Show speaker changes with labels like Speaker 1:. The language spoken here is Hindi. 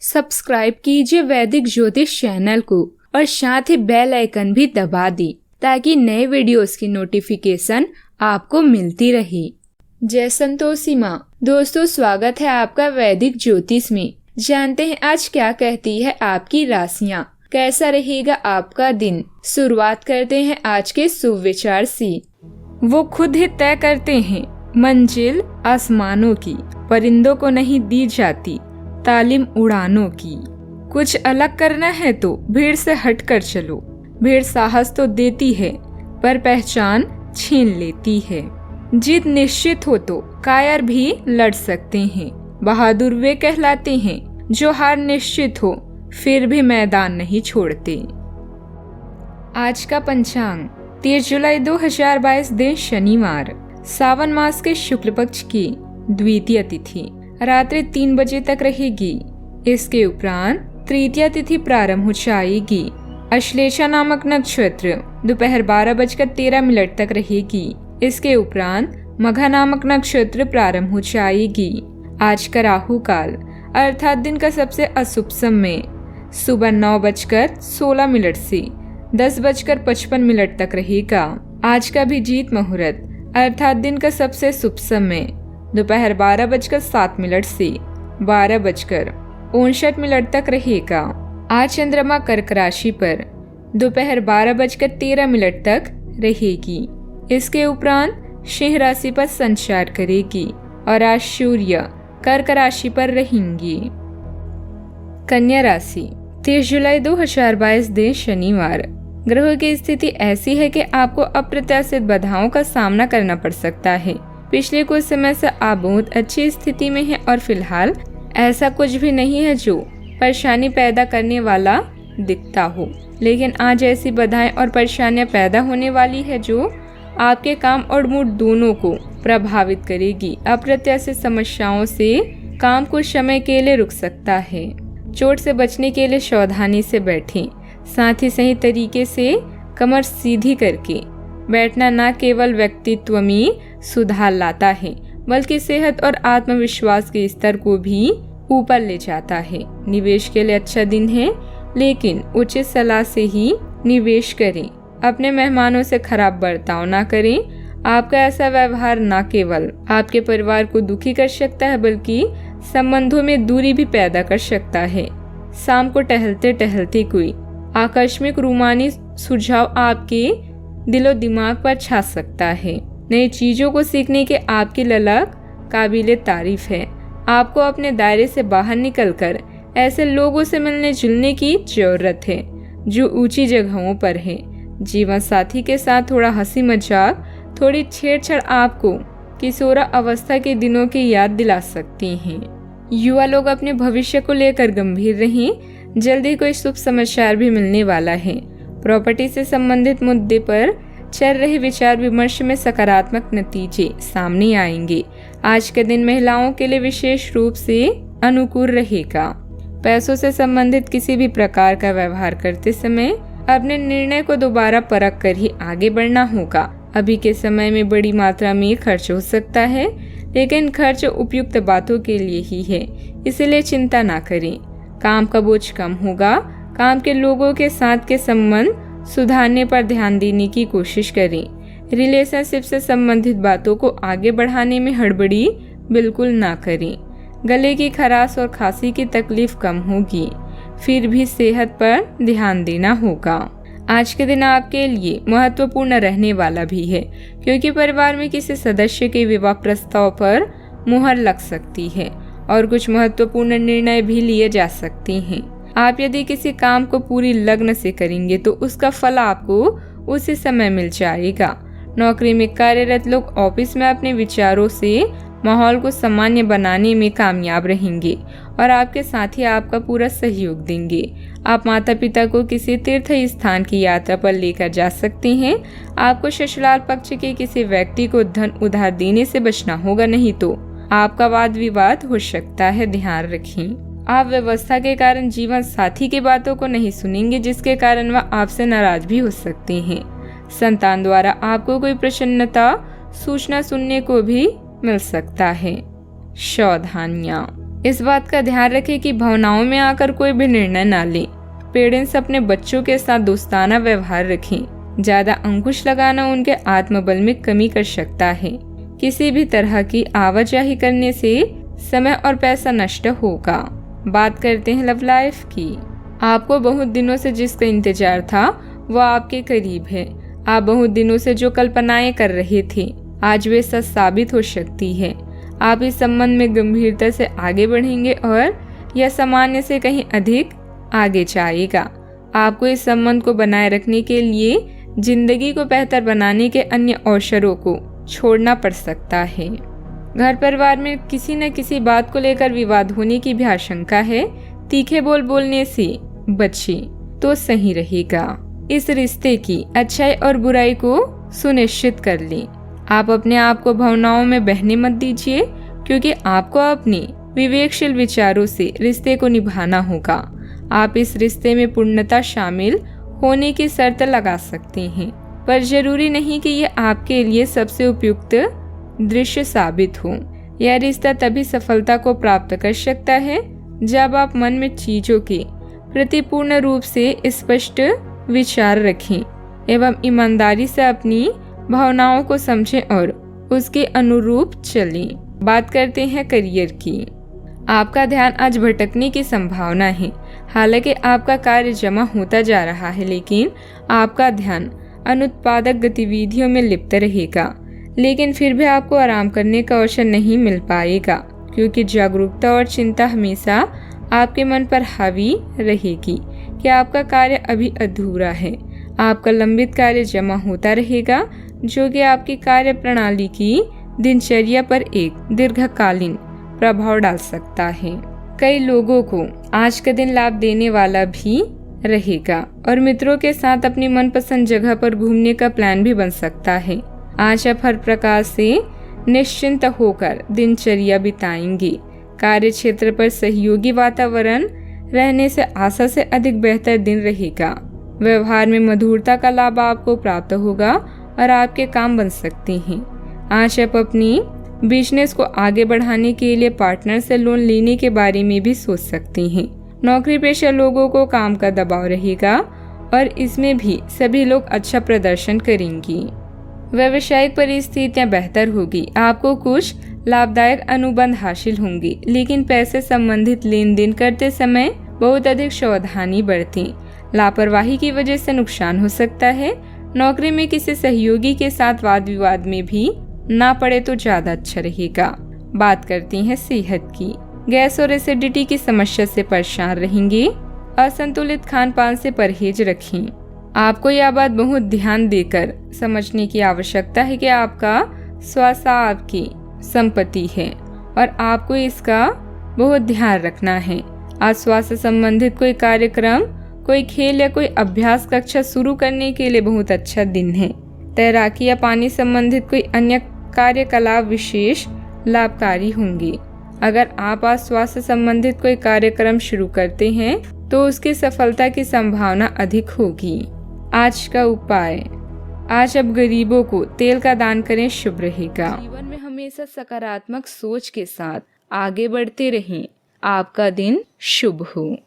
Speaker 1: सब्सक्राइब कीजिए वैदिक ज्योतिष चैनल को और साथ ही बेल आइकन भी दबा दी ताकि नए वीडियोस की नोटिफिकेशन आपको मिलती रहे। जय संतोषी माँ। दोस्तों, स्वागत है आपका वैदिक ज्योतिष में। जानते हैं आज क्या कहती है आपकी राशियाँ, कैसा रहेगा आपका दिन। शुरुआत करते हैं आज के शुभ विचार से। वो खुद ही तय करते हैं मंजिल आसमानों की, परिंदों को नहीं दी जाती तालीम उड़ानों की। कुछ अलग करना है तो भीड़ से हटकर चलो। भीड़ साहस तो देती है पर पहचान छीन लेती है। जीत निश्चित हो तो कायर भी लड़ सकते हैं। बहादुर वे कहलाते हैं जो हार निश्चित हो फिर भी मैदान नहीं छोड़ते। आज का पंचांग 30 जुलाई 2022 दिन शनिवार, सावन मास के शुक्ल पक्ष की द्वितीय तिथि रात्रि 3 बजे तक रहेगी। इसके उपरांत तृतीया तिथि प्रारंभ हो जाएगी। अश्लेषा नामक नक्षत्र दोपहर 12:13 तक रहेगी। इसके उपरांत मघा नामक नक्षत्र प्रारंभ हो जाएगी। आज का राहु काल अर्थात दिन का सबसे अशुभ समय सुबह 9:16 से 10:55 तक रहेगा। आज का अभिजीत मुहूर्त अर्थात दिन का सबसे शुभ समय दोपहर 12:07 से 12:59 तक रहेगा। आज चंद्रमा कर्क राशि पर दोपहर 12:13 तक रहेगी। इसके उपरांत सिंह राशि पर संचार करेगी और आज सूर्य कर्क राशि पर रहेंगी। कन्या राशि 30 जुलाई 2022 दिन शनिवार, ग्रहों की स्थिति ऐसी है कि आपको अप्रत्याशित बाधाओं का सामना करना पड़ सकता है। पिछले कुछ समय से आप बहुत अच्छी स्थिति में हैं और फिलहाल ऐसा कुछ भी नहीं है जो परेशानी पैदा करने वाला दिखता हो, लेकिन आज ऐसी बाधाएं और परेशानियां पैदा होने वाली है जो आपके काम और मूड दोनों को प्रभावित करेगी। अप्रत्याशित समस्याओं से काम कुछ समय के लिए रुक सकता है। चोट से बचने के लिए सावधानी से बैठें। साथ ही सही तरीके से कमर सीधी करके बैठना न केवल व्यक्तित्व में सुधार लाता है बल्कि सेहत और आत्मविश्वास के स्तर को भी ऊपर ले जाता है। निवेश के लिए अच्छा दिन है, लेकिन उचित सलाह से ही निवेश करें। अपने मेहमानों से खराब बर्ताव ना करें। आपका ऐसा व्यवहार न केवल आपके परिवार को दुखी कर सकता है बल्कि संबंधों में दूरी भी पैदा कर सकता है। शाम को टहलते टहलते कोई आकस्मिक रूमानी सुझाव आपके दिलो दिमाग पर छा सकता है। नई चीजों को सीखने के आपकी ललक काबिले तारीफ है। आपको अपने दायरे से बाहर निकलकर ऐसे लोगों से मिलने जुलने की जरूरत है जो ऊंची जगहों पर है। जीवन साथी के साथ थोड़ा हंसी मजाक, थोड़ी छेड़छाड़ आपको किशोरा अवस्था के दिनों की याद दिला सकती हैं। युवा लोग अपने भविष्य को लेकर गंभीर रहें। जल्दी कोई शुभ समाचार भी मिलने वाला है। प्रॉपर्टी से संबंधित मुद्दे पर चल रहे विचार विमर्श में सकारात्मक नतीजे सामने आएंगे। आज के दिन महिलाओं के लिए विशेष रूप से अनुकूल रहेगा। पैसों से संबंधित किसी भी प्रकार का व्यवहार करते समय अपने निर्णय को दोबारा परख कर ही आगे बढ़ना होगा। अभी के समय में बड़ी मात्रा में खर्च हो सकता है, लेकिन खर्च उपयुक्त बातों के लिए ही है, इसलिए चिंता ना करें। काम का बोझ कम होगा। काम के लोगों के साथ के संबंध सुधारने पर ध्यान देने की कोशिश करें। रिलेशनशिप से संबंधित बातों को आगे बढ़ाने में हड़बड़ी बिल्कुल ना करें। गले की खराश और खांसी की तकलीफ कम होगी, फिर भी सेहत पर ध्यान देना होगा। आज के दिन आपके लिए महत्वपूर्ण रहने वाला भी है, क्योंकि परिवार में किसी सदस्य के विवाह प्रस्ताव पर मुहर लग सकती है और कुछ महत्वपूर्ण निर्णय भी लिए जा सकते हैं। आप यदि किसी काम को पूरी लगन से करेंगे तो उसका फल आपको उसी समय मिल जाएगा। नौकरी में कार्यरत लोग ऑफिस में अपने विचारों से माहौल को सामान्य बनाने में कामयाब रहेंगे और आपके साथी आपका पूरा सहयोग देंगे। आप माता पिता को किसी तीर्थ स्थान की यात्रा पर लेकर जा सकते हैं। आपको ससुराल पक्ष के किसी व्यक्ति को धन उधार देने से बचना होगा, नहीं तो आपका वाद विवाद हो सकता है, ध्यान रखें। आप व्यवस्था के कारण जीवन साथी की बातों को नहीं सुनेंगे, जिसके कारण वह आपसे नाराज भी हो सकते हैं। संतान द्वारा आपको कोई प्रसन्नता सूचना सुनने को भी मिल सकता है। सावधानियां। इस बात का ध्यान रखें कि भावनाओं में आकर कोई भी निर्णय ना लें। पेरेंट्स अपने बच्चों के साथ दोस्ताना व्यवहार रखें। ज्यादा अंकुश लगाना उनके आत्मबल में कमी कर सकता है। किसी भी तरह की आवाजाही करने से समय और पैसा नष्ट होगा। बात करते हैं लव लाइफ की। आपको बहुत दिनों से जिसका इंतजार था वो आपके करीब है। आप बहुत दिनों से जो कल्पनाएं कर रहे थे आज वे सच साबित हो सकती है। आप इस संबंध में गंभीरता से आगे बढ़ेंगे और यह सामान्य से कहीं अधिक आगे जाएगा। आपको इस संबंध को बनाए रखने के लिए जिंदगी को बेहतर बनाने के अन्य अवसरों को छोड़ना पड़ सकता है। घर परिवार में किसी न किसी बात को लेकर विवाद होने की भी आशंका है। तीखे बोल बोलने से बचें तो सही रहेगा। इस रिश्ते की अच्छाई और बुराई को सुनिश्चित कर लें। आप अपने आप को भावनाओं में बहने मत दीजिए, क्योंकि आपको अपने विवेकशील विचारों से रिश्ते को निभाना होगा। आप इस रिश्ते में पूर्णता शामिल होने की शर्त लगा सकते हैं, पर जरूरी नहीं कि यह आपके लिए सबसे उपयुक्त दृश्य साबित हो। यह रिश्ता तभी सफलता को प्राप्त कर सकता है जब आप मन में चीजों के प्रति पूर्ण रूप से स्पष्ट विचार रखें एवं ईमानदारी से अपनी भावनाओं को समझें और उसके अनुरूप चलें। बात करते हैं करियर की। आपका ध्यान आज भटकने की संभावना है। हालांकि आपका कार्य जमा होता जा रहा है, लेकिन आपका ध्यान अनुत्पादक गतिविधियों में लिप्त रहेगा। लेकिन फिर भी आपको आराम करने का अवसर नहीं मिल पाएगा, क्योंकि जागरूकता और चिंता हमेशा आपके मन पर हावी रहेगी कि आपका कार्य अभी अधूरा है। आपका लंबित कार्य जमा होता रहेगा, जो कि आपकी कार्य प्रणाली की दिनचर्या पर एक दीर्घकालीन प्रभाव डाल सकता है। कई लोगों को आज का दिन लाभ देने वाला भी रहेगा और मित्रों के साथ अपनी मनपसंद जगह पर घूमने का प्लान भी बन सकता है। आज आप हर प्रकार से निश्चिंत होकर दिनचर्या बिताएंगे। कार्य क्षेत्र पर सहयोगी वातावरण रहने से आशा से अधिक बेहतर दिन रहेगा। व्यवहार में मधुरता का लाभ आपको प्राप्त होगा और आपके काम बन सकते हैं। आज आप अपनी बिजनेस को आगे बढ़ाने के लिए पार्टनर से लोन लेने के बारे में भी सोच सकते हैं। नौकरी पेशा लोगों को काम का दबाव रहेगा और इसमें भी सभी लोग अच्छा प्रदर्शन करेंगे। व्यावसायिक परिस्थितियां बेहतर होगी। आपको कुछ लाभदायक अनुबंध हासिल होंगे, लेकिन पैसे संबंधित लेन देन करते समय बहुत अधिक सावधानी बरतें। लापरवाही की वजह से नुकसान हो सकता है। नौकरी में किसी सहयोगी के साथ वाद विवाद में भी ना पड़े तो ज्यादा अच्छा रहेगा। बात करते हैं सेहत की। गैस और एसिडिटी की समस्या से परेशान रहेंगे। असंतुलित खान पान से परहेज रखें। आपको यह बात बहुत ध्यान देकर समझने की आवश्यकता है कि आपका स्वास्थ्य आपकी संपत्ति है और आपको इसका बहुत ध्यान रखना है। आज स्वास्थ्य संबंधित कोई कार्यक्रम, कोई खेल या कोई अभ्यास कक्षा शुरू करने के लिए बहुत अच्छा दिन है। तैराकी या पानी संबंधित कोई अन्य कार्यकलाप विशेष लाभकारी होंगे। अगर आप आज स्वास्थ्य संबंधित कोई कार्यक्रम शुरू करते हैं तो उसकी सफलता की संभावना अधिक होगी। आज का उपाय, आज अब गरीबों को तेल का दान करें, शुभ रहेगा। जीवन में हमेशा सकारात्मक सोच के साथ आगे बढ़ते रहें। आपका दिन शुभ हो।